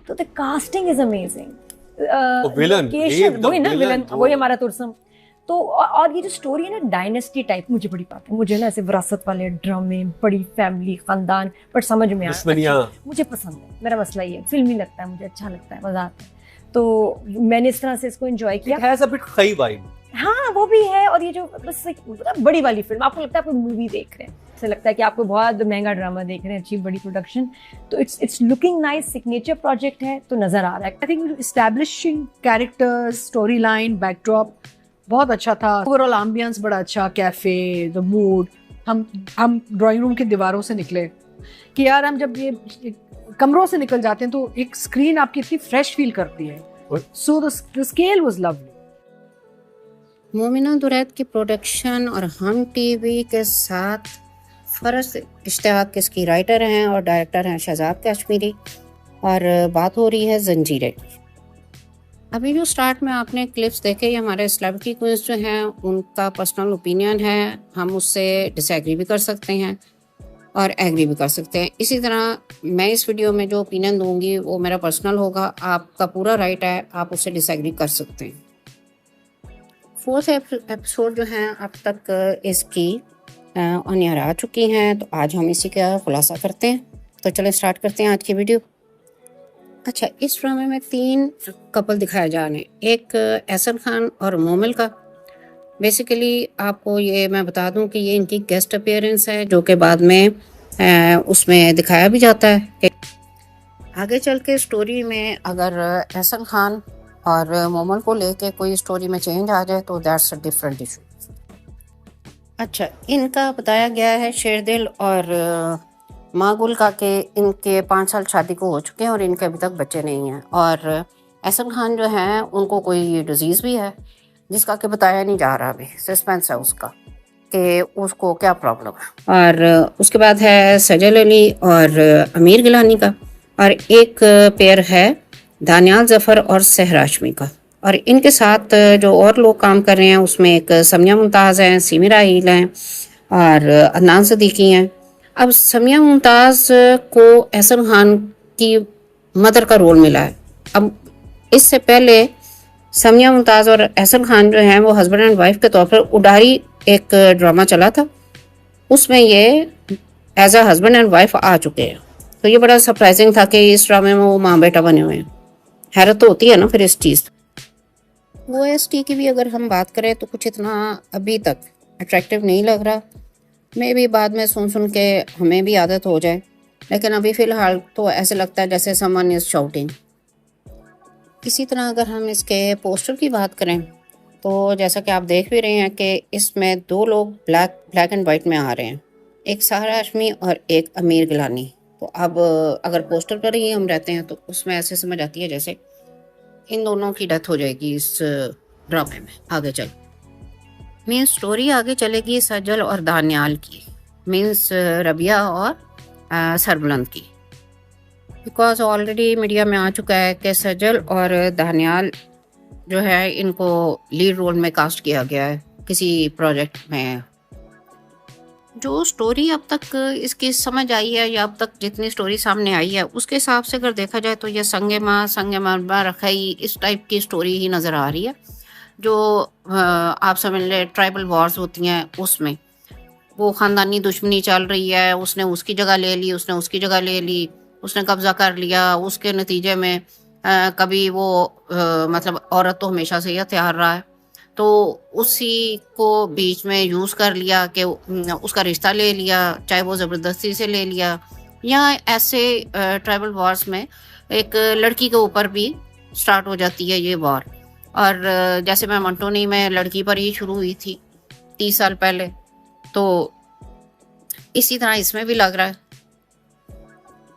तो the casting is amazing. Villain, वही ना विलन, वही हमारा तुरसम। तो और ये जो स्टोरी है ना डायनेस्टी टाइप, मुझे बड़ी बात है, मुझे ना ऐसे विरासत वाले ड्रामे, बड़ी फैमिली, खानदान, पर समझ में आया, मुझे पसंद है। मेरा मसला ये है, फिल्मी लगता है मुझे, अच्छा लगता है, मजा आता है। तो मैंने इस तरह से इसको एंजॉय किया। It has a bit खई वाइब। हाँ वो भी है, और ये जो बस एक बड़ी वाली फिल्म, आपको लगता है आप मूवी देख रहे हैं, ऐसा लगता है कि आपको बहुत महंगा ड्रामा देख रहे हैं, अच्छी बड़ी प्रोडक्शन। तो it's looking nice, signature project है, तो नजर आ रहा है। I think establishing characters, story line, backdrop बहुत अच्छा था। ओवरऑल एम्बियंस बड़ा अच्छा, कैफे, द मूड। हम ड्राइंग रूम की दीवारों से निकले कि यार हम जब ये कमरों से निकल जाते हैं तो एक स्क्रीन आपकी इतनी फ्रेश फील करती है। So the scale was lovely. Momina Duraid की प्रोडक्शन और हम टीवी के साथ फरस इश्तियाक इसकी राइटर हैं और डायरेक्टर हैं शहजाद कश्मीरी, और बात हो रही है जंजीरें। अभी जो स्टार्ट में आपने क्लिप्स देखे, ये हमारे सेलिब्रिटी क्वींस जो हैं उनका पर्सनल ओपिनियन है, हम उससे डिसएग्री भी कर सकते हैं और एग्री भी कर सकते हैं। इसी तरह मैं इस वीडियो में जो ओपिनियन दूंगी वो मेरा पर्सनल होगा, आपका पूरा राइट है, आप उससे डिसएग्री कर सकते हैं। 4th एपिसोड जो हैं अब तक इसकी ऑन एयर आ चुकी हैं, तो आज हम इसी का खुलासा करते हैं। तो चलें स्टार्ट करते हैं आज की वीडियो। अच्छा, इस ड्रामे में 3 कपल दिखाए जा रहे हैं, एक एहसन खान और मोमिल का। बेसिकली आपको ये मैं बता दूं कि ये इनकी गेस्ट अपीयरेंस है, जो कि बाद में उसमें दिखाया भी जाता है। आगे चल के स्टोरी में अगर एहसन खान और मोमिल को लेके कोई स्टोरी में चेंज आ जाए तो दैट्स अ डिफरेंट इशू। अच्छा, इनका बताया गया है शेरदिल और मागुल का कि इनके 5 साल शादी को हो चुके हैं और इनके अभी तक बच्चे नहीं हैं, और एहसन खान जो हैं उनको कोई डिजीज़ भी है जिसका कि बताया नहीं जा रहा, अभी सस्पेंस है उसका कि उसको क्या प्रॉब्लम है। और उसके बाद है सजल अली और अमीर गिलानी का, और एक पेयर है दानियाल जफ़र और सहरा हाशमी का। और इनके साथ जो और लोग काम कर रहे हैं उसमें एक समिया मुमताज़ हैं, सीमिरा आइल हैं और अदनान सदीकी हैं। अब समिया मुमताज़ को एहसन खान की मदर का रोल मिला है। अब इससे पहले समिया मुमताज़ और एहसन खान जो हैं वो हस्बैंड एंड वाइफ के तौर पर उडारी एक ड्रामा चला था, उसमें ये as a husband and wife आ चुके हैं। तो ये बड़ा सरप्राइजिंग था कि इस ड्रामे में वो माँ बेटा बने हुए हैं। हैरत तो होती है ना फिर इस चीज़। OST की भी अगर हम बात करें तो कुछ इतना अभी तक अट्रैक्टिव नहीं लग रहा, मे भी बाद में सुन के हमें भी आदत हो जाए, लेकिन अभी फ़िलहाल तो ऐसे लगता है जैसे समवन इज़ शाउटिंग। इसी तरह अगर हम इसके पोस्टर की बात करें तो जैसा कि आप देख भी रहे हैं कि इसमें 2 लोग ब्लैक एंड वाइट में आ रहे हैं, एक सहरा हाशमी और एक अमीर गिलानी। तो अब अगर पोस्टर पर ही हम रहते हैं तो उसमें ऐसे समझ आती है जैसे इन दोनों की डेथ हो जाएगी इस ड्रामे में आगे चल। मीन्स स्टोरी आगे चलेगी सजल और दानियाल की, मीन्स रबिया और सरबुलंद की, बिकॉज ऑलरेडी मीडिया में आ चुका है कि सजल और दानियाल जो है इनको लीड रोल में कास्ट किया गया है किसी प्रोजेक्ट में। जो स्टोरी अब तक इसकी समझ आई है या अब तक जितनी स्टोरी सामने आई है उसके हिसाब से अगर देखा जाए तो ये संगे माँ रखाई इस टाइप की स्टोरी ही नज़र आ रही है, जो आप समझ ले ट्राइबल वॉर्स होती हैं उसमें वो ख़ानदानी दुश्मनी चल रही है, उसने उसकी जगह ले ली, उसने उसकी जगह ले ली, उसने कब्ज़ा कर लिया, उसके नतीजे में कभी वो मतलब औरत तो हमेशा से ही हथियार रहा है, तो उसी को बीच में यूज़ कर लिया कि उसका रिश्ता ले लिया, चाहे वो ज़बरदस्ती से ले लिया, या ऐसे ट्राइबल वॉर्स में एक लड़की के ऊपर भी स्टार्ट हो जाती है ये वॉर। और जैसे मैं मंटोनी में लड़की पर ही शुरू हुई थी 30 साल पहले, तो इसी तरह इसमें भी लग रहा है,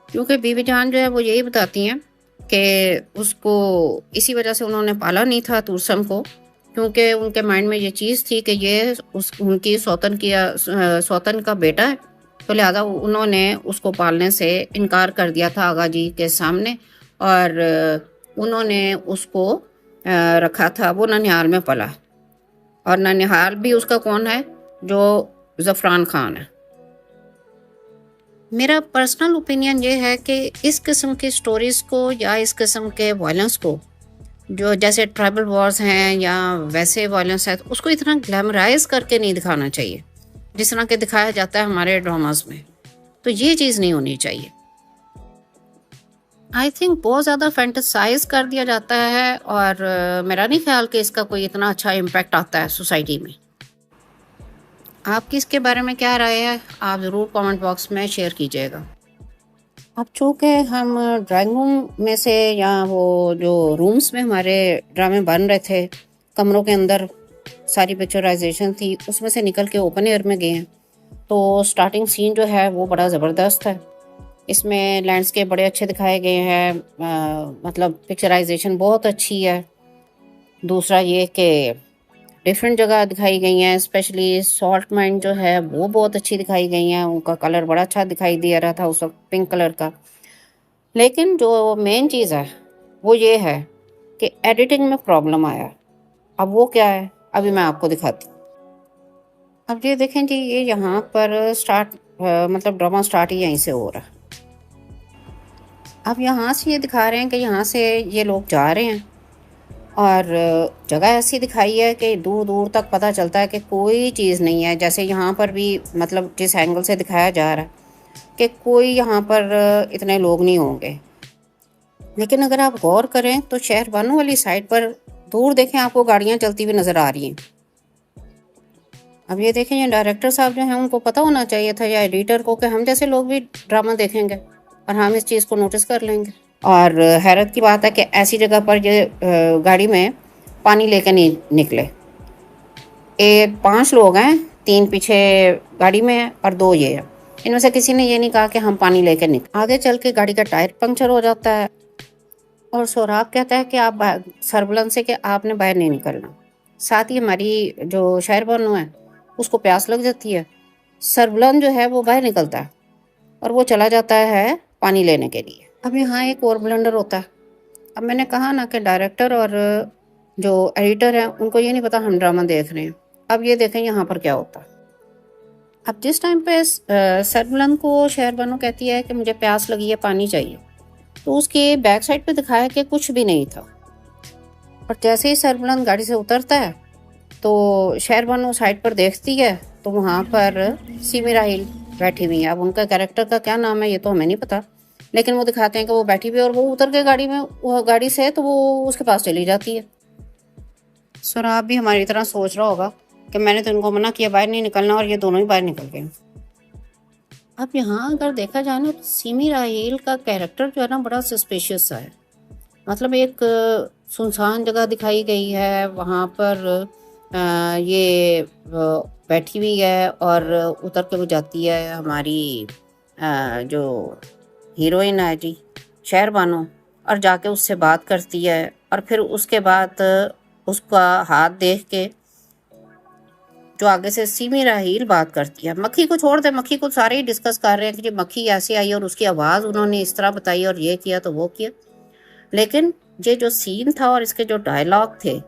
क्योंकि बीवी जान जो है वो यही बताती हैं कि उसको इसी वजह से उन्होंने पाला नहीं था तुरसम को, क्योंकि उनके माइंड में ये चीज़ थी कि ये उनकी सौतन का बेटा है, तो लिहाजा उन्होंने उसको पालने से इनकार कर दिया था आगा जी के सामने, और उन्होंने उसको रखा था, वो ननिहाल में पला, और ननिहाल भी उसका कौन है, जो ज़फ़रान खान है। मेरा पर्सनल ओपिनियन ये है कि इस किस्म की स्टोरीज़ को या इस किस्म के वायलेंस को, जो जैसे ट्राइबल वॉर्स हैं या वैसे वायलेंस है, तो उसको इतना ग्लैमराइज करके नहीं दिखाना चाहिए जिस तरह के दिखाया जाता है हमारे ड्रामास में। तो ये चीज़ नहीं होनी चाहिए। आई थिंक बहुत ज़्यादा फैंटेसाइज कर दिया जाता है और मेरा नहीं ख्याल कि इसका कोई इतना अच्छा इम्पैक्ट आता है सोसाइटी में। आपकी इसके बारे में क्या राय है, आप ज़रूर कमेंट बॉक्स में शेयर कीजिएगा। अब चूँकि हम ड्राइंग रूम में से या वो जो रूम्स में हमारे ड्रामे बन रहे थे, कमरों के अंदर सारी पिक्चराइजेशन थी, उसमें से निकल के ओपन एयर में गए हैं, तो स्टार्टिंग सीन जो है वो बड़ा ज़बरदस्त है। इसमें लैंडस्केप बड़े अच्छे दिखाए गए हैं, मतलब पिक्चराइजेशन बहुत अच्छी है। दूसरा ये कि डिफरेंट जगह दिखाई गई हैं, स्पेशली सॉल्ट माइन जो है वो बहुत अच्छी दिखाई गई हैं, उनका कलर बड़ा अच्छा दिखाई दे रहा था उस वक्त, पिंक कलर का। लेकिन जो मेन चीज़ है वो ये है कि एडिटिंग में प्रॉब्लम आया। अब वो क्या है अभी मैं आपको दिखाती हूँ। अब ये देखें जी, ये यहाँ पर मतलब ड्रामा स्टार्ट ही यहीं से हो रहा है। अब यहाँ से ये दिखा रहे हैं कि यहाँ से ये लोग जा रहे हैं और जगह ऐसी दिखाई है कि दूर दूर तक पता चलता है कि कोई चीज़ नहीं है। जैसे यहाँ पर भी मतलब जिस एंगल से दिखाया जा रहा है कि कोई यहाँ पर इतने लोग नहीं होंगे, लेकिन अगर आप गौर करें तो शहर बानो वाली साइड पर दूर देखें आपको गाड़ियाँ चलती हुई नज़र आ रही हैं। अब ये देखें, ये डायरेक्टर साहब जो हैं उनको पता होना चाहिए था, या एडिटर को, कि हम जैसे लोग भी ड्रामा देखेंगे और हम इस चीज़ को नोटिस कर लेंगे। और हैरत की बात है कि ऐसी जगह पर ये गाड़ी में पानी लेकर नहीं निकले। 5 लोग हैं, 3 पीछे गाड़ी में है और 2 ये है। इनमें से किसी ने ये नहीं कहा कि हम पानी लेकर निकले। आगे चल के गाड़ी का टायर पंक्चर हो जाता है और सोराब कहता है कि आप सरबुलंद से कि आपने बाहर नहीं निकलना। साथ ही हमारी जो शायर बानो है उसको प्यास लग जाती है। सरबुलंद जो है वो बाहर निकलता है और वो चला जाता है पानी लेने के लिए। अब यहाँ एक और ब्लंडर होता है। अब मैंने कहा ना कि डायरेक्टर और जो एडिटर हैं उनको ये नहीं पता हम ड्रामा देख रहे हैं। अब ये देखें यहाँ पर क्या होता है। अब जिस टाइम पे सरबुलंद को शहर बानो कहती है कि मुझे प्यास लगी है, पानी चाहिए, तो उसके बैक साइड पे दिखाया कि कुछ भी नहीं था। और जैसे ही सरबुलंद गाड़ी से उतरता है तो शहर बानो साइड पर देखती है तो वहाँ पर सीमी राहिल बैठी हुई है। अब उनका कैरेक्टर का क्या नाम है ये तो हमें नहीं पता, लेकिन वो दिखाते हैं कि वो बैठी हुई है और वो उतर के गाड़ी से तो वो उसके पास चली जाती है। सोराब भी हमारी तरह सोच रहा होगा कि मैंने तो इनको मना किया बाहर नहीं निकलना और ये दोनों ही बाहर निकल गए। अब यहाँ अगर देखा जाए ना तो सीमी राहिल का कैरेक्टर जो है ना बड़ा सस्पिशियस सा है। मतलब एक सुनसान जगह दिखाई गई है, वहाँ पर ये बैठी हुई है और उतर के वो जाती है हमारी जो हीरोइन है जी शहर बानो, और जाके उससे बात करती है। और फिर उसके बाद उसका हाथ देख के जो आगे से सीमी राहिल बात करती है। मक्खी को छोड़ दे, मक्खी को सारे ही डिस्कस कर रहे हैं कि मक्खी ऐसे आई और उसकी आवाज़ उन्होंने इस तरह बताई और ये किया तो वो किया। लेकिन ये जो सीन था और इसके जो डायलॉग थे,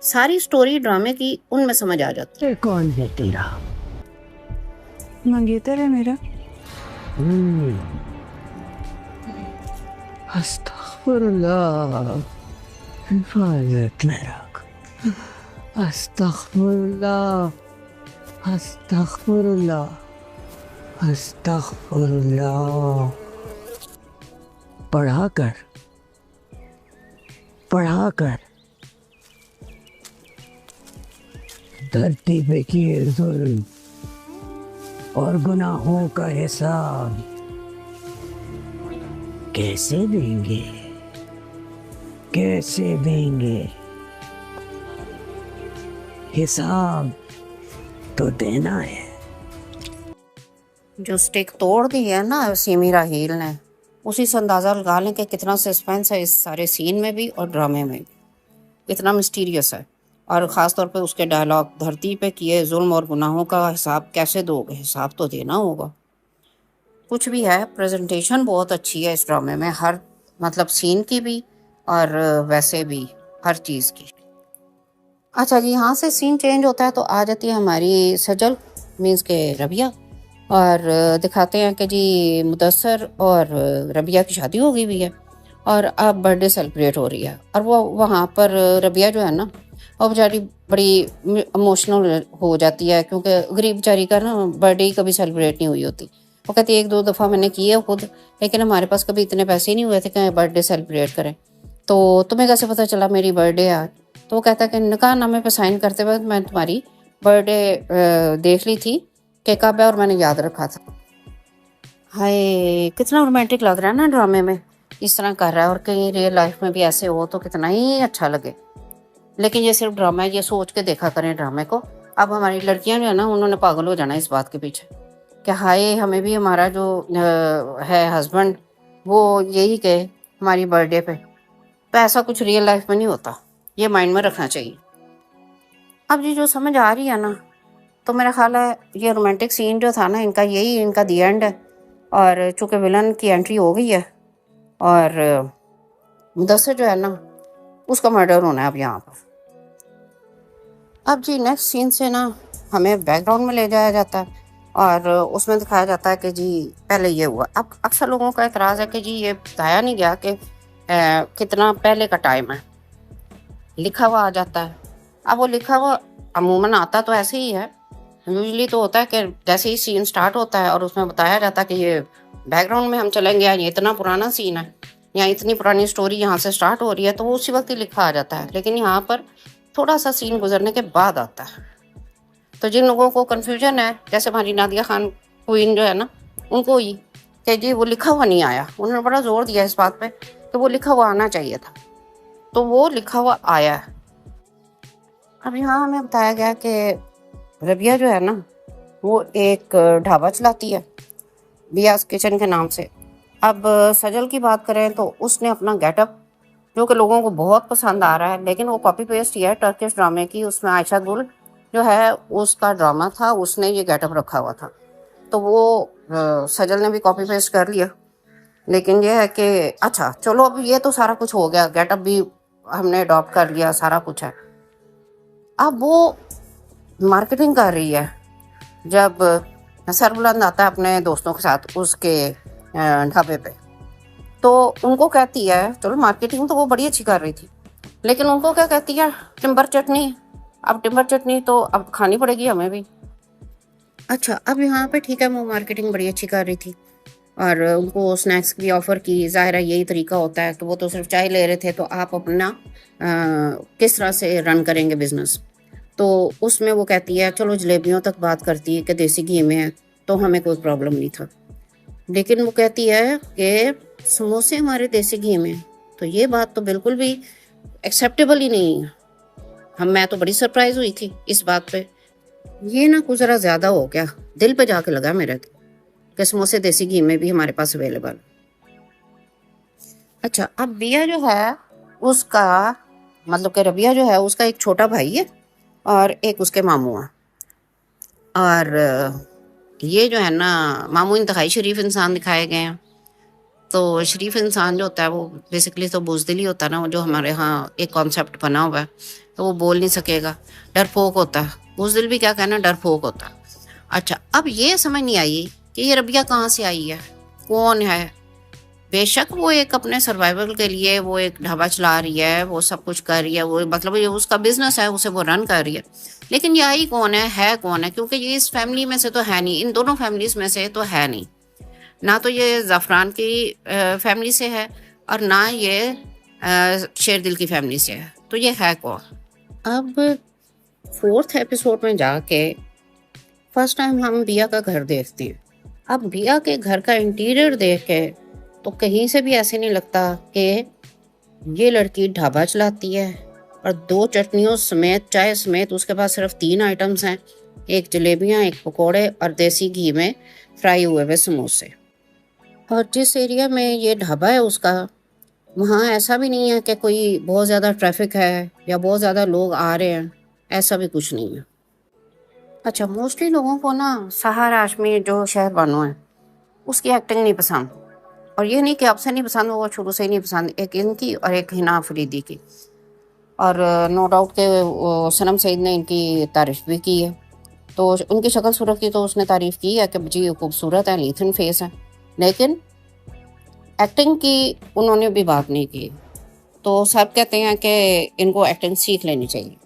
सारी स्टोरी ड्रामे की उनमें समझ आ जाती है। कौन है तेरा? मंगेतर है मेरा। अस्तगफुरुल्लाह, हिफाजत में रख। अस्तगफुरुल्लाह, अस्तगफुरुल्लाह, अस्तगफुरुल्लाह। पढ़ा कर धरती पे किए जुल्म और गुनाहों का हिसाब कैसे देंगे? हिसाब तो देना है। जो स्टिक तोड़ दी है ना सीमी राहिल ने, उसी से अंदाज़ा लगा लें कि कितना सस्पेंस है इस सारे सीन में भी और ड्रामे में भी, कितना मिस्टीरियस है। और ख़ास तौर पे उसके डायलॉग, धरती पे किए जुल्म और गुनाहों का हिसाब कैसे दोगे? हिसाब तो देना होगा। कुछ भी है, प्रेजेंटेशन बहुत अच्छी है इस ड्रामे में, हर मतलब सीन की भी और वैसे भी हर चीज़ की। अच्छा जी, यहाँ से सीन चेंज होता है तो आ जाती है हमारी सजल मीन्स के रबिया। और दिखाते हैं कि जी मुदस्सर और रबिया की शादी हो गई हुई है और अब बर्थडे सेलिब्रेट हो रही है। और वो वहाँ पर रबिया जो है ना, वो बेचारी बड़ी इमोशनल हो जाती है, क्योंकि गरीब बेचारी का ना बर्थडे कभी सेलिब्रेट नहीं हुई होती। वो कहती है 1-2 दफ़ा मैंने की है खुद, लेकिन हमारे पास कभी इतने पैसे ही नहीं हुए थे कि बर्थडे सेलिब्रेट करें। तो तुम्हें कैसे पता चला मेरी बर्थडे आज? तो वो कहता है कि निकाह नामे पे साइन करते वक्त मैं तुम्हारी बर्थडे देख ली थी कि कब है और मैंने याद रखा था। हाय, कितना रोमांटिक लग रहा है ना ड्रामे में, इस तरह कर रहा है, और कहीं रियल लाइफ में भी ऐसे हो तो कितना ही अच्छा लगे। लेकिन ये सिर्फ ड्रामा है, ये सोच के देखा करें ड्रामे को। अब हमारी लड़कियां जो है ना, उन्होंने पागल हो जाना इस बात के पीछे कि हाय हमें भी हमारा जो है हस्बैंड वो यही कहे हमारी बर्थडे पे। तो ऐसा कुछ रियल लाइफ में नहीं होता, ये माइंड में रखना चाहिए। अब ये जो समझ आ रही है ना, तो मेरा ख्याल है ये रोमांटिक सीन जो था ना इनका, यही इनका दी एंड है। और चूँकि विलन की एंट्री हो गई है और मुदस्सिर जो है ना उसका मर्डर होना है अब यहाँ पर। अब जी नेक्स्ट सीन से ना हमें बैकग्राउंड में ले जाया जाता है और उसमें दिखाया जाता है कि जी पहले ये हुआ। अब अक्सर लोगों का एतराज़ है कि जी ये बताया नहीं गया कि कितना पहले का टाइम है, लिखा हुआ आ जाता है। अब वो लिखा हुआ अमूमन आता तो ऐसे ही है, यूजली तो होता है कि जैसे ही सीन स्टार्ट होता है और उसमें बताया जाता है कि ये बैकग्राउंड में हम चलेंगे, ये इतना पुराना सीन है या इतनी पुरानी स्टोरी यहाँ से स्टार्ट हो रही है, तो वो उसी वक्त ही लिखा आ जाता है। लेकिन यहाँ पर थोड़ा सा सीन गुजरने के बाद आता है। तो जिन लोगों को कन्फ्यूजन है, जैसे हमारी नादिया खान क्वीन जो है ना, उनको ही कि जी वो लिखा हुआ नहीं आया, उन्होंने बड़ा जोर दिया इस बात पे कि वो लिखा हुआ आना चाहिए था, तो वो लिखा हुआ आया है। अब यहाँ हमें बताया गया कि रबिया जो है ना वो एक ढाबा चलाती है बियास किचन के नाम से। अब सजल की बात करें तो उसने अपना गेटअप जो कि लोगों को बहुत पसंद आ रहा है, लेकिन वो कॉपी पेस्ट ही है टर्किश ड्रामे की। उसमें आयशा गुल जो है उसका ड्रामा था, उसने ये गेटअप रखा हुआ था, तो वो सजल ने भी कॉपी पेस्ट कर लिया। लेकिन ये है कि अच्छा चलो अब ये तो सारा कुछ हो गया, गेटअप भी हमने अडॉप्ट कर लिया, सारा कुछ है। अब वो मार्केटिंग कर रही है। जब सरबुलंद आता है अपने दोस्तों के साथ उसके ढाबे पे, तो उनको कहती है, चलो मार्केटिंग तो वो बड़ी अच्छी कर रही थी, लेकिन उनको क्या कहती है, टिम्बर चटनी। अब टिम्बर चटनी तो अब खानी पड़ेगी हमें भी। अच्छा अब यहाँ पे ठीक है, वो मार्केटिंग बड़ी अच्छी कर रही थी और उनको स्नैक्स की ऑफ़र की। ज़ाहिर है यही तरीका होता है कि वो तो सिर्फ चाय ले रहे थे, तो आप अपना किस तरह से रन करेंगे बिजनेस। तो उसमें वो कहती है, चलो जलेबियों तक बात करती है कि देसी घी में है, तो हमें कोई प्रॉब्लम नहीं था। लेकिन वो कहती है कि समोसे हमारे देसी घी में, तो ये बात तो बिल्कुल भी एक्सेप्टेबल ही नहीं है। मैं तो बड़ी सरप्राइज हुई थी इस बात पे। ये ना कुछ ज़रा ज़्यादा हो गया, दिल पे जाके लगा मेरे कि समोसे देसी घी में भी हमारे पास अवेलेबल। अच्छा अब बिया जो है उसका मतलब कि रबिया जो है उसका एक छोटा भाई है और एक उसके मामू है। और ये जो है ना मामू इंतहाई शरीफ इंसान दिखाए गए हैं। तो शरीफ इंसान जो होता है वो बेसिकली तो बुज़दिली होता है ना, जो हमारे यहाँ एक कॉन्सेप्ट बना हुआ है, तो वो बोल नहीं सकेगा, डरपोक होता है। बुज़दिल भी क्या कहना, डरपोक होता है। अच्छा अब ये समझ नहीं आई कि ये रबिया कहाँ से आई है, कौन है। बेशक वो एक अपने सर्वाइवल के लिए वो एक ढाबा चला रही है, वो सब कुछ कर रही है, वो मतलब ये उसका बिजनेस है, उसे वो रन कर रही है, लेकिन ये आई कौन है कौन है, क्योंकि ये इस फैमिली में से तो है नहीं, इन दोनों फैमिलीज में से तो है नहीं। ना तो ये ज़ाफ़रान की फैमिली से है और ना ये शेरदिल की फैमिली से है, तो ये है कौन। अब 4th एपिसोड में जाके फर्स्ट टाइम हम बिया का घर देखते हैं। अब बिया के घर का इंटीरियर देख के तो कहीं से भी ऐसे नहीं लगता कि ये लड़की ढाबा चलाती है और 2 चटनियों समेत, चाय समेत उसके पास सिर्फ 3 आइटम्स हैं, एक जलेबियाँ, एक पकोड़े और देसी घी में फ्राई हुए हुए समोसे। और जिस एरिया में ये ढाबा है उसका, वहाँ ऐसा भी नहीं है कि कोई बहुत ज़्यादा ट्रैफिक है या बहुत ज़्यादा लोग आ रहे हैं, ऐसा भी कुछ नहीं है। अच्छा मोस्टली लोगों को ना सहार हाशमी जो शहर बानो है उसकी एक्टिंग नहीं पसंद, और ये नहीं कि अब से नहीं पसंद, वो शुरू से ही नहीं पसंद, एक इनकी और एक हिना अफरीदी की। और नो डाउट के सनम सईद ने इनकी तारीफ भी की है। तो उनकी शक्ल सूरत की तो उसने तारीफ़ की है कि जी खूबसूरत है, लीथन फेस है, लेकिन एक्टिंग की उन्होंने भी बात नहीं की। तो सब कहते हैं कि इनको एक्टिंग सीख लेनी चाहिए।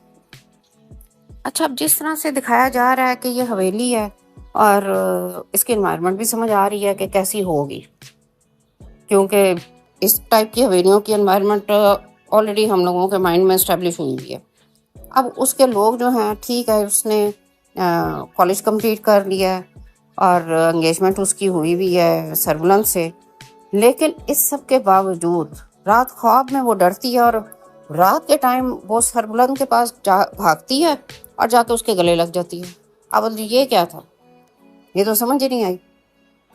अच्छा, अब जिस तरह से दिखाया जा रहा है कि ये हवेली है और इसकी एनवायरनमेंट भी समझ आ रही है कि कैसी होगी, क्योंकि इस टाइप की हवेलियों की एनवायरनमेंट ऑलरेडी हम लोगों के माइंड में इस्टेब्लिश हुई हुई है। अब उसके लोग जो हैं, ठीक है, उसने कॉलेज कंप्लीट कर लिया है और एंगेजमेंट उसकी हुई भी है सरबुलंद से, लेकिन इस सब के बावजूद रात ख्वाब में वो डरती है और रात के टाइम वो सरबुलंद के पास भागती है और जाके उसके गले लग जाती है। अब ये क्या था, ये तो समझ ही नहीं आई।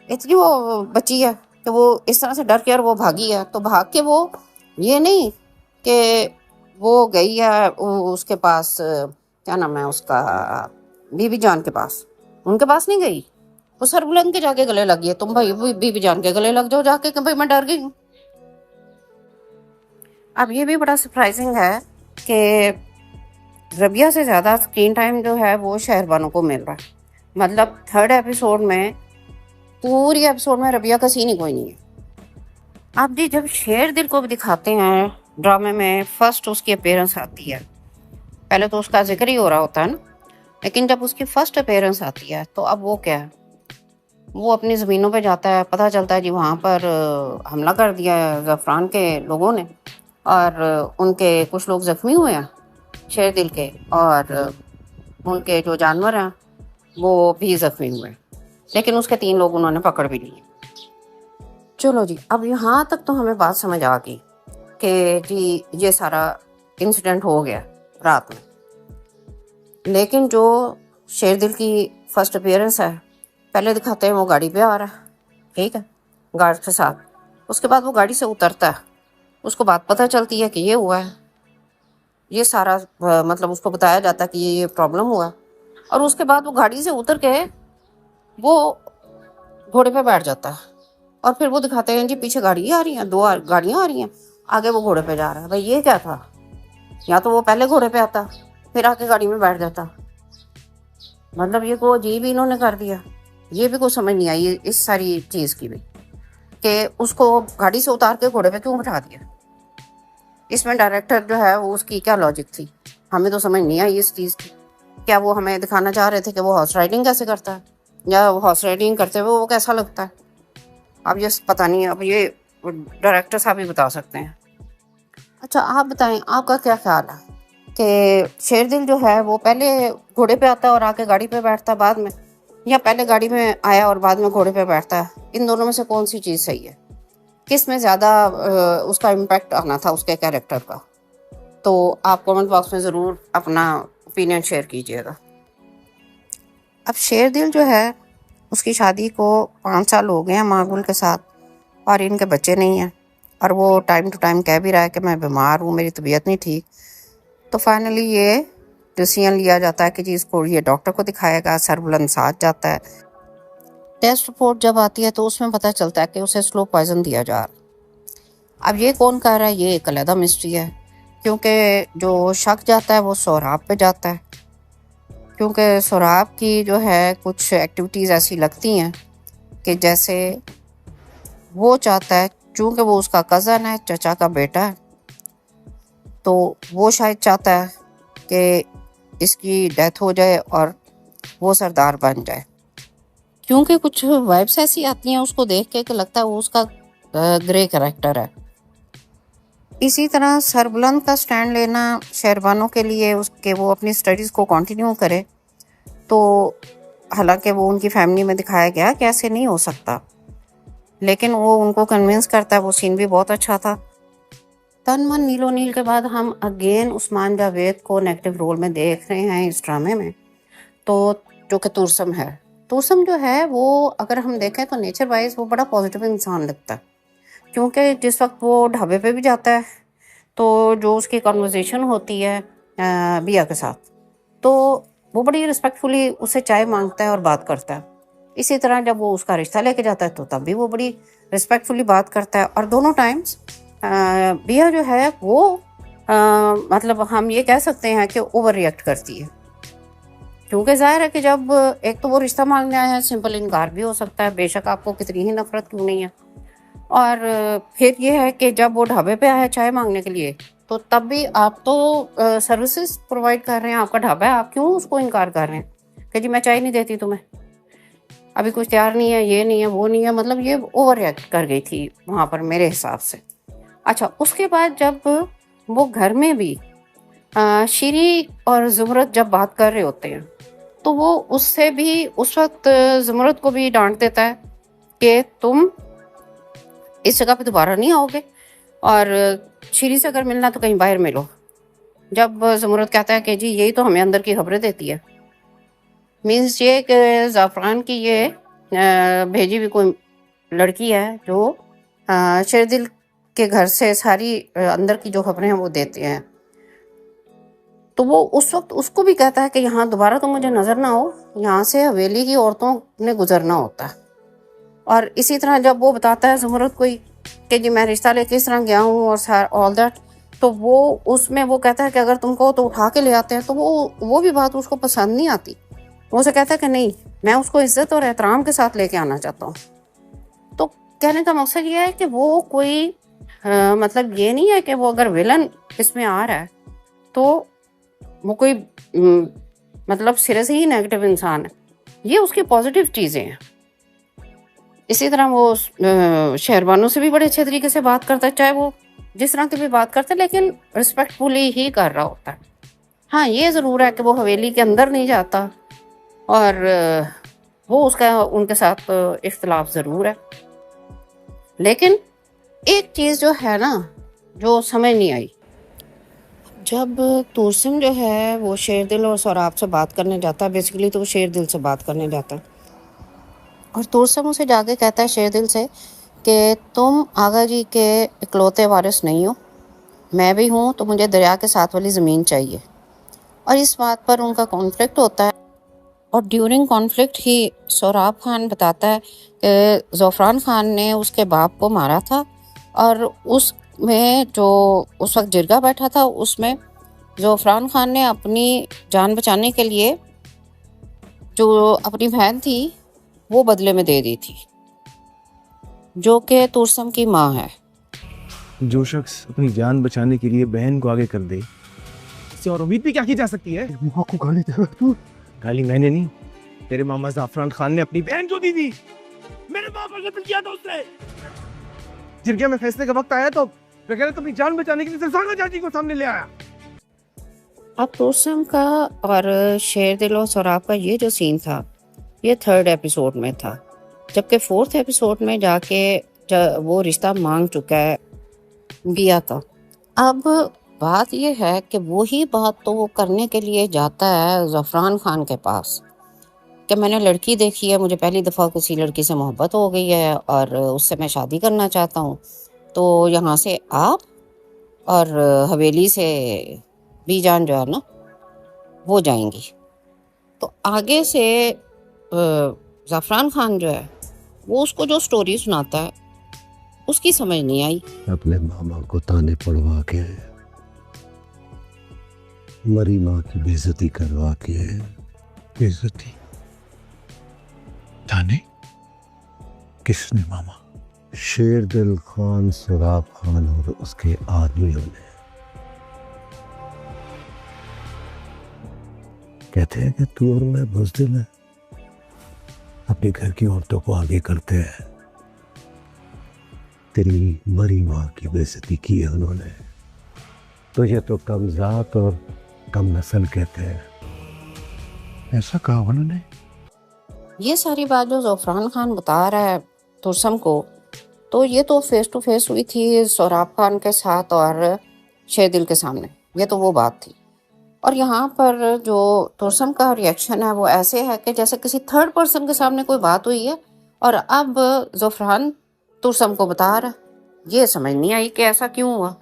इतनी वो बची है कि वो इस तरह से डर के और वो भागी है, तो भाग के वो ये नहीं कि वो गई है उसके पास, क्या नाम है उसका, बीबी जान के पास, उनके पास नहीं गई, वो सरबुलंद के जाके गले लग गई। तुम भाई बीबी जान के गले लग जाओ जाके कि भाई मैं डर गई हूँ। अब ये भी बड़ा सरप्राइजिंग है कि रबिया से ज़्यादा स्क्रीन टाइम जो है वो शहरबानों को मिल रहा है। मतलब थर्ड एपिसोड में, पूरी एपिसोड में रबिया का सीन ही कोई नहीं है। अब जी जब शेर दिल को भी दिखाते हैं ड्रामे में, फर्स्ट उसकी अपीयरेंस आती है, पहले तो उसका जिक्र ही हो रहा होता है ना, लेकिन जब उसकी फर्स्ट अपीयरेंस आती है तो अब वो क्या है, वो अपनी ज़मीनों पे जाता है। पता चलता है जी वहाँ पर हमला कर दिया है ज़फ़रान के लोगों ने और उनके कुछ लोग ज़ख्मी हुए हैं शेर दिल के, और उनके जो जानवर हैं वो भी ज़ख्मी हुए, लेकिन उसके 3 लोग उन्होंने पकड़ भी लिए। चलो जी, अब यहाँ तक तो हमें बात समझ आ गई कि जी ये सारा इंसिडेंट हो गया रात में, लेकिन जो शेर दिल की फर्स्ट अपीयरेंस है, पहले दिखाते हैं वो गाड़ी पे आ रहा है, ठीक है, गार्ड के साथ। उसके बाद वो गाड़ी से उतरता है, उसको बात पता चलती है कि ये हुआ है, ये सारा मतलब उसको बताया जाता है कि ये प्रॉब्लम हुआ है, और उसके बाद वो गाड़ी से उतर के वो घोड़े पे बैठ जाता है। और फिर वो दिखाते हैं जी पीछे गाड़ी आ रही हैं, 2 गाड़ियाँ आ रही हैं, आगे वो घोड़े पे जा रहा है। भाई ये क्या था, या तो वो पहले घोड़े पे आता फिर आके गाड़ी में बैठ जाता, मतलब ये को अजीब ही इन्होंने कर दिया। ये भी कुछ समझ नहीं आई इस सारी चीज़ की भी, कि उसको गाड़ी से उतार के घोड़े पे क्यों बैठा दिया। इसमें डायरेक्टर जो है वो उसकी क्या लॉजिक थी, हमें तो समझ नहीं आई इस चीज़ की। क्या वो हमें दिखाना चाह रहे थे कि वो हॉर्स राइडिंग कैसे करता है, या हॉर्स राइडिंग करते हुए वो कैसा लगता है, अब ये पता नहीं, अब ये डायरेक्टर साहब ही बता सकते हैं। अच्छा आप बताएं, आपका क्या ख्याल है कि शेर दिल जो है वो पहले घोड़े पे आता है और आके गाड़ी पे बैठता है बाद में, या पहले गाड़ी में आया और बाद में घोड़े पे बैठता है? इन दोनों में से कौन सी चीज़ सही है, किस में ज़्यादा उसका इम्पैक्ट आना था उसके कैरेक्टर का? तो आप कमेंट बॉक्स में ज़रूर अपना ओपिनियन शेयर कीजिएगा। अब शेर दिल जो है उसकी शादी को 5 साल हो गए हैं मार्बुल के साथ, और इनके बच्चे नहीं हैं, और वो टाइम टू टाइम कह भी रहा है कि मैं बीमार हूँ, मेरी तबीयत नहीं ठीक। तो फाइनली ये डिसीजन लिया जाता है कि जी इसको ये डॉक्टर को दिखाएगा। सरबुलंद साथ जाता है। टेस्ट रिपोर्ट जब आती है तो उसमें पता चलता है कि उसे स्लो पॉइजन दिया जा रहा। अब ये कौन कर रहा है, ये एक अलग मिस्ट्री है, क्योंकि जो शक जाता है वो सोहराब पे जाता है, क्योंकि सोहराब की जो है कुछ एक्टिविटीज़ ऐसी लगती हैं कि जैसे वो चाहता है, चूँकि वो उसका कज़न है, चचा का बेटा है, तो वो शायद चाहता है कि इसकी डेथ हो जाए और वो सरदार बन जाए, क्योंकि कुछ वाइब्स ऐसी आती हैं उसको देख के कि लगता है वो उसका ग्रे कैरेक्टर है। इसी तरह सरबुलंद का स्टैंड लेना शहरबानों के लिए, उसके वो अपनी स्टडीज़ को कंटिन्यू करे, तो हालांकि वो उनकी फैमिली में दिखाया गया कि ऐसे नहीं हो सकता, लेकिन वो उनको कन्विंस करता है। वो सीन भी बहुत अच्छा था। तन मन नीलो नील के बाद हम अगेन उस्मान जावेद को नेगेटिव रोल में देख रहे हैं इस ड्रामे में, तो जो कि तुरसम है। तुरसम जो है वो अगर हम देखें तो नेचर वाइज वो बड़ा पॉजिटिव इंसान लगता है, क्योंकि जिस वक्त वो ढाबे पे भी जाता है तो जो उसकी कन्वर्सेशन होती है बिया के साथ, तो वो बड़ी रिस्पेक्टफुली उससे चाय मांगता है और बात करता है। इसी तरह जब वो उसका रिश्ता लेके जाता है तो तब भी वो बड़ी रिस्पेक्टफुली बात करता है। और दोनों टाइम्स बिया जो है वो मतलब हम ये कह सकते हैं कि ओवर रिएक्ट करती है, क्योंकि जाहिर है कि जब एक तो वो रिश्ता मांगने आया है, सिंपल इनकार भी हो सकता है, बेशक आपको कितनी ही नफरत क्यों नहीं है। और फिर ये है कि जब वो ढाबे पे आया चाय मांगने के लिए, तो तब भी आप तो सर्विसेज प्रोवाइड कर रहे हैं, आपका ढाबा है, आप क्यों उसको इनकार कर रहे हैं कि जी मैं चाय नहीं देती तुम्हें, अभी कुछ तैयार नहीं है, ये नहीं है, वो नहीं है। मतलब ये ओवर रिएक्ट कर गई थी वहाँ पर मेरे हिसाब से। अच्छा, उसके बाद जब वो घर में भी शीरी और ज़ुमरत जब बात कर रहे होते हैं, तो वो उससे भी उस वक्त ज़ुमरत को भी डांट देता है कि तुम इस जगह पे दोबारा नहीं आओगे, और शीरी से अगर मिलना तो कहीं बाहर मिलो। जब ज़ुमरत कहता है कि जी यही तो हमें अंदर की खबरें देती है, मीन्स ये कि ज़ाफ़रान की ये भेजी हुई कोई लड़की है जो शेरदिल के घर से सारी अंदर की जो खबरें हैं वो देते हैं। तो वो उस वक्त उसको भी कहता है कि यहाँ दोबारा तो मुझे नज़र ना हो, यहाँ से हवेली की औरतों ने गुजरना होता है। और इसी तरह जब वो बताता है ज़ुमरत को कि जी मैं रिश्ता लेके इस तरह गया हूँ और ऑल दैट, तो वो उसमें वो कहता है कि अगर तुमको तो उठा के ले आते हैं, तो वो भी बात उसको पसंद नहीं आती। वो उसे कहता है कि नहीं, मैं उसको इज्जत और एहतराम के साथ लेके आना चाहता हूँ। तो कहने का मकसद ये है कि वो कोई मतलब ये नहीं है कि वो अगर विलन इसमें आ रहा है तो वो कोई मतलब सिरे से ही नेगेटिव इंसान है, ये उसकी पॉजिटिव चीज़ें हैं। इसी तरह वो शहरबानों से भी बड़े अच्छे तरीके से बात करता है, चाहे वो जिस तरह की भी बात करते हैं, लेकिन रिस्पेक्टफुली ही कर रहा होता है। हाँ, ये ज़रूर है कि वो हवेली के अंदर नहीं जाता और वो उसका उनके साथ इख्तिलाफ ज़रूर है। लेकिन एक चीज़ जो है ना, जो समझ नहीं आई, जब तुर्सिम जो है वो शेरदिल और सौराब से बात करने जाता है, बेसिकली तो वो शेरदिल से बात करने जाता है, और तुर्सिम उसे जाके कहता है शेरदिल से कि तुम आगा जी के इकलौते वारिस नहीं हो, मैं भी हूँ, तो मुझे दरिया के साथ वाली ज़मीन चाहिए। और इस बात पर उनका कॉन्फ्लिक्ट होता है, और ड्यूरिंग कॉन्फ्लिक्ट ही सौराब खान बताता है कि ज़फ़रान खान ने उसके बाप को मारा था, और उसमें जो उस वक्त जिरगा बैठा था उसमें ज़फ़रान खान ने अपनी जान बचाने के लिए जो अपनी बहन थी वो बदले में दे दी थी, जो कि तुर्सम की माँ है। जो शख्स अपनी जान बचाने के लिए बहन को आगे कर दे, इससे और उम्मीद भी क्या की जा सकती है? माँ को गाली दे रहा तू? गाली मैंने नहीं, तेरे मामा ज़फ़रान खान ने अपनी बहन को दी थी। मेरे माँ पर कत्ल किया था उसने। जिरगे में फैसले का वक्त आया तो बगैर अपनी जान बचाने के लिए ज़फ़रान चाची को सामने ले आया। अब तुर्सम का और शेरदिल और सौराब का ये जो सीन था, ये 3rd एपिसोड में था, जबकि 4th एपिसोड में जाके वो रिश्ता मांग चुका है गिया का। अब बात ये है कि वही बात तो वो करने के लिए जाता है ज़फ़रान खान के पास कि मैंने लड़की देखी है, मुझे पहली दफ़ा किसी लड़की से मोहब्बत हो गई है और उससे मैं शादी करना चाहता हूँ, तो यहाँ से आप और हवेली से बीजान जो है ना वो जाएंगी। तो आगे से ज़फ़रान खान जो है वो उसको जो स्टोरी सुनाता है उसकी समझ नहीं आई। अपने मामा को ताने पड़वा के, मरी माँ की बेइज्जती करवा के। बेइज्जती? ताने? किसने मामा? शेरदिल खान, सौराब खान और उसके आदमियों ने। कहते हैं कि तू और मैं बुज़दिल है, अपने घर की औरतों को आगे करते हैं। तेरी मरी माँ की बेइज्जती की है उन्होंने, तो ये तो कम ज़ात और कम नस्ल कहते हैं। ऐसा कहा उन्होंने? ये सारी बात जो ज़फ़रान खान बता रहा है तुर्सम को, तो ये तो फेस टू फेस हुई थी सौराब खान के साथ और शेरदिल के सामने, ये तो वो बात थी। और यहाँ पर जो तुर्सम का रिएक्शन है वो ऐसे है कि जैसे किसी 3rd पर्सन के सामने कोई बात हुई है और अब ज़फ़रान तुर्सम को बता रहा है। ये समझ नहीं आई कि ऐसा क्यों हुआ।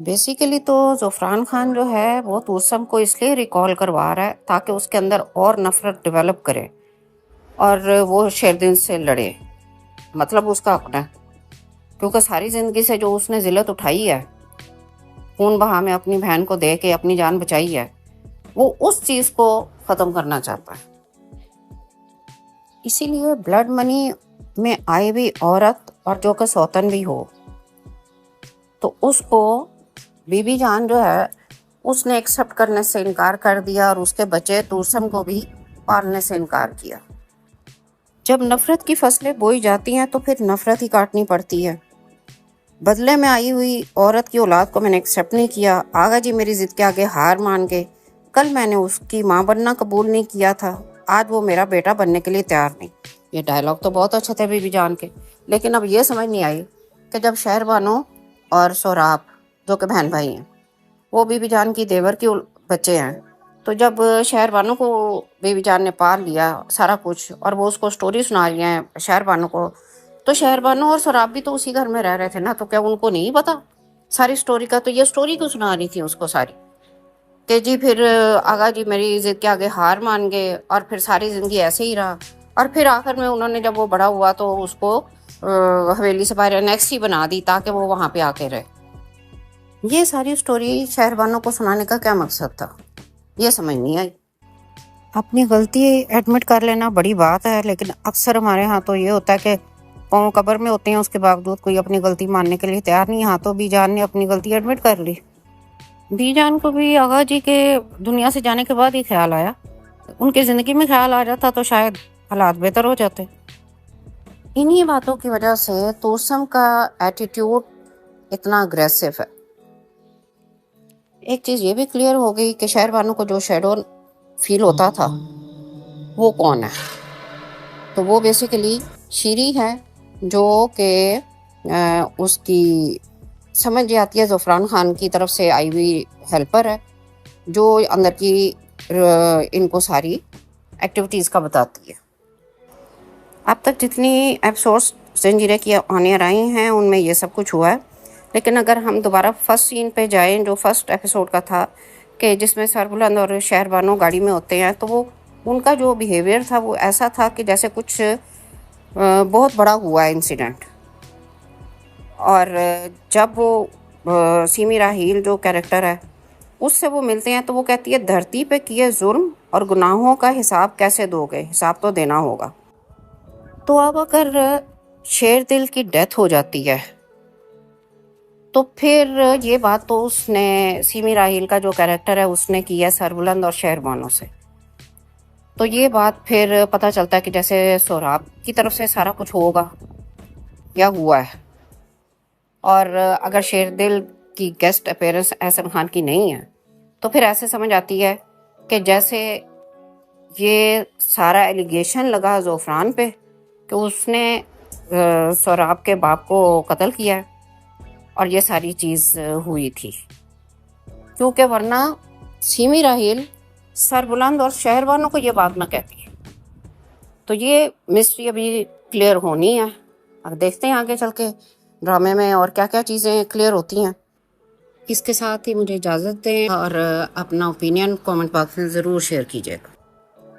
बेसिकली तो ज़फ़रान खान जो है वो तुर्सम को इसलिए रिकॉल करवा रहा है ताकि उसके अंदर और नफ़रत डेवलप करे और वो शेरदिल से लड़े, मतलब उसका अपना है, क्योंकि सारी ज़िंदगी से जो उसने ज़िल्लत उठाई है, खून बहा में अपनी बहन को दे के अपनी जान बचाई है, वो उस चीज को खत्म करना चाहता है। इसीलिए ब्लड मनी में आई हुई औरत और जो कि सौतन भी हो, तो उसको बीबी जान जो है उसने एक्सेप्ट करने से इनकार कर दिया और उसके बच्चे तुरसम को भी पालने से इनकार किया। जब नफरत की फसलें बोई जाती हैं तो फिर नफरत ही काटनी पड़ती है। बदले में आई हुई औरत की औलाद को मैंने एक्सेप्ट नहीं किया, आगा जी मेरी जिद के आगे हार मान गए। कल मैंने उसकी माँ बनना कबूल नहीं किया था, आज वो मेरा बेटा बनने के लिए तैयार नहीं। ये डायलॉग तो बहुत अच्छे थे बीबी जान के, लेकिन अब ये समझ नहीं आई कि जब शहरबानो और सोराब जो कि बहन भाई हैं, वो बीबी जान की देवर की बच्चे हैं, तो जब शहरबानो को बीबी जान ने पाल लिया सारा कुछ और वो उसको स्टोरी सुना रही हैं शहरबानो को, तो शहरबानो और सोराब भी तो उसी घर में रह रहे थे ना, तो क्या उनको नहीं पता सारी स्टोरी का? तो ये स्टोरी क्यों सुना रही थी उसको सारी कि जी फिर आगा जी मेरी जिद के आगे हार मान गए और फिर सारी ज़िंदगी ऐसे ही रहा, और फिर आखिर में उन्होंने जब वो बड़ा हुआ तो उसको हवेली से बाहर नेक्स्ट ही बना दी ताकि वो वहाँ पे आके रहे। ये सारी स्टोरी शहरबानों को सुनाने का क्या मकसद था, ये समझ नहीं आई। अपनी गलती एडमिट कर लेना बड़ी बात है, लेकिन अक्सर हमारे यहाँ तो ये होता है कि पाँव कब्र में होते हैं, उसके बावजूद कोई अपनी गलती मानने के लिए तैयार नहीं। यहाँ तो बीजान ने अपनी गलती एडमिट कर ली। बीजान को भी आगा जी के दुनिया से जाने के बाद ही ख्याल आया, उनकी ज़िंदगी में ख्याल आ जाता तो शायद हालात बेहतर हो जाते। इन्हीं बातों की वजह से तुरसम का एटीट्यूड इतना अग्रेसिव है। एक चीज़ ये भी क्लियर हो गई कि शहरबानों को जो शैडो फील होता था वो कौन है, तो वो बेसिकली शीरी है जो कि उसकी समझ जाती है ज़फ़रान खान की तरफ से आई हुई हेल्पर है, जो अंदर की इनको सारी एक्टिविटीज़ का बताती है। अब तक जितनी एपिसोड्स ज़ंजीरे की ऑन-एयर आई हैं उनमें ये सब कुछ हुआ है, लेकिन अगर हम दोबारा फर्स्ट सीन पे जाएं जो फर्स्ट एपिसोड का था कि जिसमें सरबुलंद और शहरबानो गाड़ी में होते हैं, तो वो उनका जो बिहेवियर था वो ऐसा था कि जैसे कुछ बहुत बड़ा हुआ है इंसिडेंट। और जब वो सीमी राहील जो कैरेक्टर है उससे वो मिलते हैं तो वो कहती है धरती पे किए जुर्म और गुनाहों का हिसाब कैसे दोगे, हिसाब तो देना होगा। तो अब अगर शेर दिल की डेथ हो जाती है तो फिर ये बात तो उसने सीमी राहील का जो कैरेक्टर है उसने की है सरबुलंद और शहरबानो से, तो ये बात फिर पता चलता है कि जैसे सोराब की तरफ से सारा कुछ होगा या हुआ है। और अगर शेर दिल की गेस्ट अपीयरेंस एहसन खान की नहीं है तो फिर ऐसे समझ आती है कि जैसे ये सारा एलिगेशन लगा ज़फ़रान पे कि उसने सोराब के बाप को कत्ल किया है और ये सारी चीज़ हुई थी, क्योंकि वरना सीमी राहील सरबुलंद और शहरबानो को ये बात ना कहती। तो ये मिस्ट्री अभी क्लियर होनी है, अब देखते हैं आगे चल के ड्रामे में और क्या क्या चीज़ें क्लियर होती हैं। इसके साथ ही मुझे इजाज़त दें और अपना ओपिनियन कमेंट बॉक्स में ज़रूर शेयर कीजिएगा,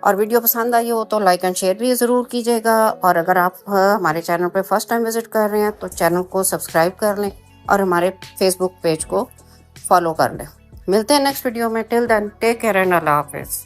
और वीडियो पसंद आई हो तो लाइक एंड शेयर भी ज़रूर कीजिएगा। और अगर आप हमारे चैनल पर फर्स्ट टाइम विज़िट कर रहे हैं तो चैनल को सब्सक्राइब कर लें और हमारे फेसबुक पेज को फॉलो कर लें। मिलते हैं नेक्स्ट वीडियो में, till then take care and अल्लाह हाफिज़।